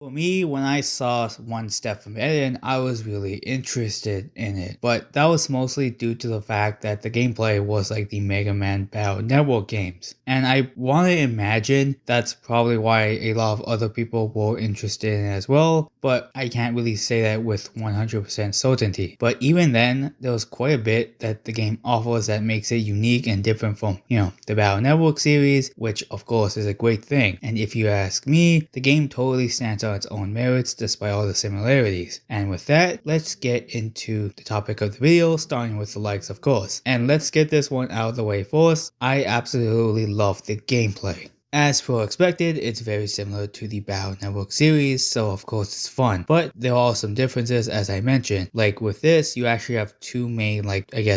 For me, when I saw one step from Eden, I was really interested in it, but that was mostly due to the fact that the gameplay was like the Mega Man Battle Network games. And I want to imagine that's probably why a lot of other people were interested in it as well, but I can't really say that with 100% certainty. But even then, there was quite a bit that the game offers that makes it unique and different from, the Battle Network series, which of course is a great thing. And if you ask me, the game totally stands on its own merits despite all the similarities. And with that, let's get into the topic of the video, starting with the likes of course. And let's get this one out of the way first. I absolutely love the gameplay. As per expected, it's very similar to the Battle Network series, so of course it's fun. But there are some differences as I mentioned. Like with this, you actually have two main,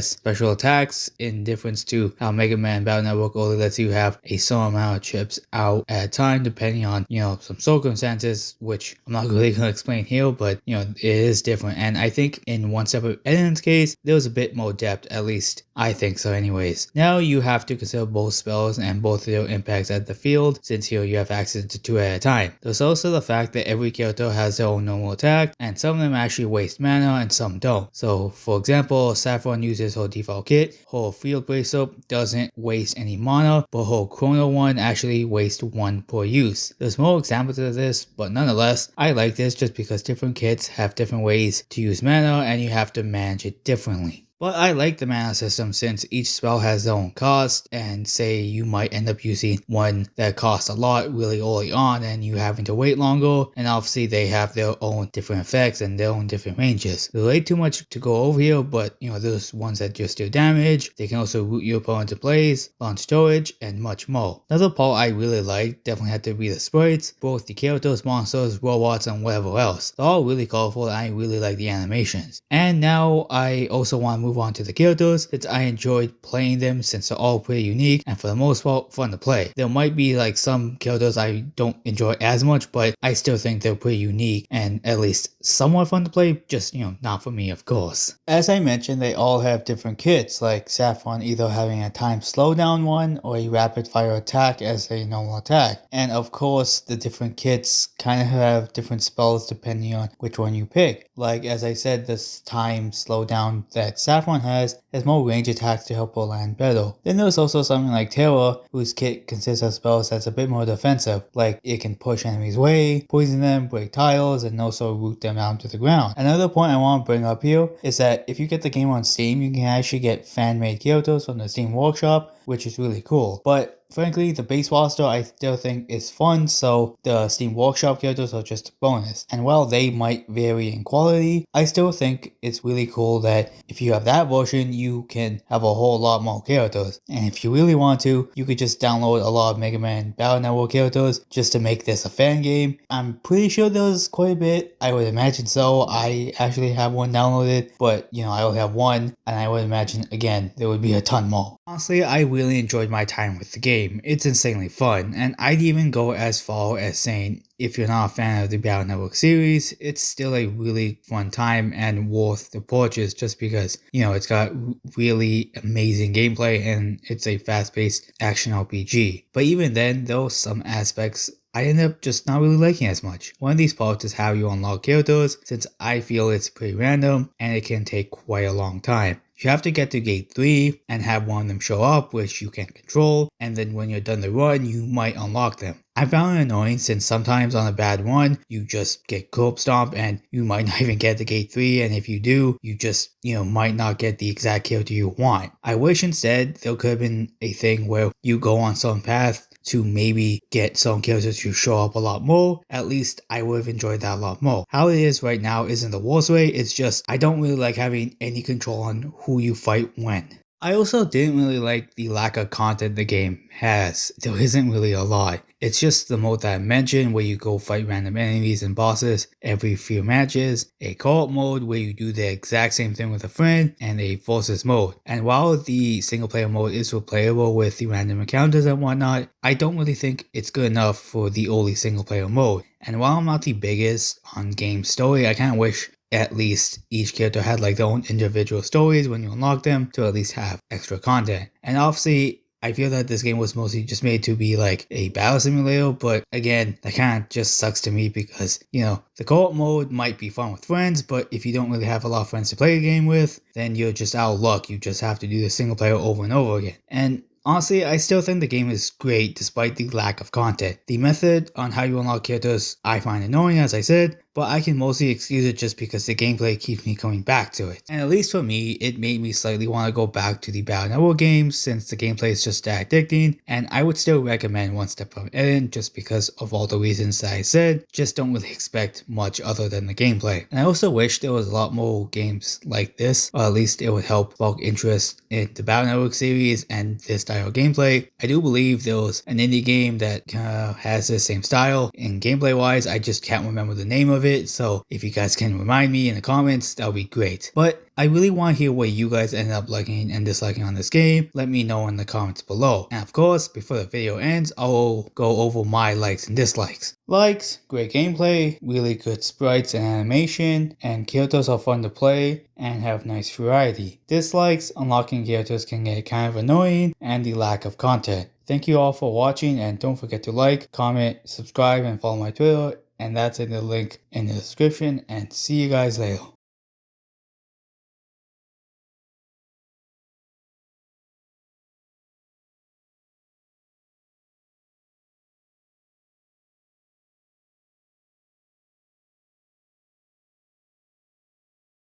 special attacks in difference to how Mega Man Battle Network only lets you have a certain amount of chips out at a time depending on, some circumstances, which I'm not really going to explain here, but, it is different. And I think in one separate Eden's case, there was a bit more depth, at least I think so anyways. Now you have to consider both spells and both their impacts at the field, since here you have access to two at a time. There's also the fact that every character has their own normal attack, and some of them actually waste mana and some don't. So for example, Saffron uses her default kit, her field bracer doesn't waste any mana, but her chrono one actually wastes one per use. There's more examples of this, but nonetheless, I like this just because different kits have different ways to use mana and you have to manage it differently. But I like the mana system since each spell has their own cost, and say you might end up using one that costs a lot really early on and you having to wait longer, and obviously they have their own different effects and their own different ranges. There's way too much to go over here, but there's ones that just do damage, they can also root your opponent to place, launch storage, and much more. Another part I really like definitely had to be the sprites, both the characters, monsters, robots, and whatever else. They're all really colorful and I really like the animations. And now I also want to move on to the characters since I enjoyed playing them since they're all pretty unique and for the most part fun to play. There might be like some characters I don't enjoy as much, but I still think they're pretty unique and at least somewhat fun to play, just not for me of course. As I mentioned, they all have different kits, like Saffron either having a time slowdown one or a rapid fire attack as a normal attack. And of course the different kits kind of have different spells depending on which one you pick. Like as I said, this time slowdown that Saffron has more range attacks to help her land better. Then there's also something like Terra, whose kit consists of spells that's a bit more defensive, like it can push enemies away, poison them, break tiles, and also root them down to the ground. Another point I want to bring up here is that if you get the game on Steam, you can actually get fan-made characters from the Steam Workshop, which is really cool. But frankly, the base roster I still think is fun, so the Steam Workshop characters are just a bonus. And while they might vary in quality, I still think it's really cool that if you have that version, you can have a whole lot more characters. And if you really want to, you could just download a lot of Mega Man Battle Network characters just to make this a fan game. I'm pretty sure there's quite a bit. I would imagine so. I actually have one downloaded, but I only have one, and I would imagine again there would be a ton more. Honestly, I really enjoyed my time with the game. It's insanely fun, and I'd even go as far as saying if you're not a fan of the Battle Network series, it's still a really fun time and worth the purchase just because, it's got really amazing gameplay and it's a fast-paced action RPG. But even then, there are some aspects I end up just not really liking as much. One of these parts is how you unlock characters, since I feel it's pretty random and it can take quite a long time. You have to get to gate 3 and have one of them show up, which you can control, and then when you're done the run, you might unlock them. I found it annoying since sometimes on a bad one, you just get curb stomped and you might not even get to gate 3, and if you do, you just, might not get the exact character you want. I wish instead there could have been a thing where you go on some path to maybe get some characters to show up a lot more. At least I would have enjoyed that a lot more. How it is right now isn't the worst way, it's just I don't really like having any control on who you fight when. I also didn't really like the lack of content the game has. There isn't really a lot. It's just the mode that I mentioned where you go fight random enemies and bosses every few matches, a co-op mode where you do the exact same thing with a friend, and a versus mode. And while the single player mode is replayable with the random encounters and whatnot, I don't really think it's good enough for the only single player mode. And while I'm not the biggest on game story, I kinda wish at least each character had their own individual stories when you unlock them to at least have extra content. And obviously I feel that this game was mostly just made to be like a battle simulator, but again, that kind of just sucks to me because, the co-op mode might be fun with friends, but if you don't really have a lot of friends to play the game with, then you're just out of luck. You just have to do the single player over and over again. And honestly, I still think the game is great despite the lack of content. The method on how you unlock characters I find annoying, as I said, but I can mostly excuse it just because the gameplay keeps me coming back to it. And at least for me, it made me slightly want to go back to the Battle Network games since the gameplay is just that addicting, and I would still recommend One Step from Eden just because of all the reasons that I said, just don't really expect much other than the gameplay. And I also wish there was a lot more games like this, or at least it would help spark interest in the Battle Network series and this style of gameplay. I do believe there was an indie game that has the same style in gameplay wise, I just can't remember the name of it, so if you guys can remind me in the comments, that would be great. But I really want to hear what you guys ended up liking and disliking on this game. Let me know in the comments below. And of course, before the video ends, I'll go over my likes and dislikes. Likes, great gameplay, really good sprites and animation, and characters are fun to play and have nice variety. Dislikes, unlocking characters can get kind of annoying, and the lack of content. Thank you all for watching, and don't forget to like, comment, subscribe, and follow my Twitter. And that's in the link in the description, and see you guys later.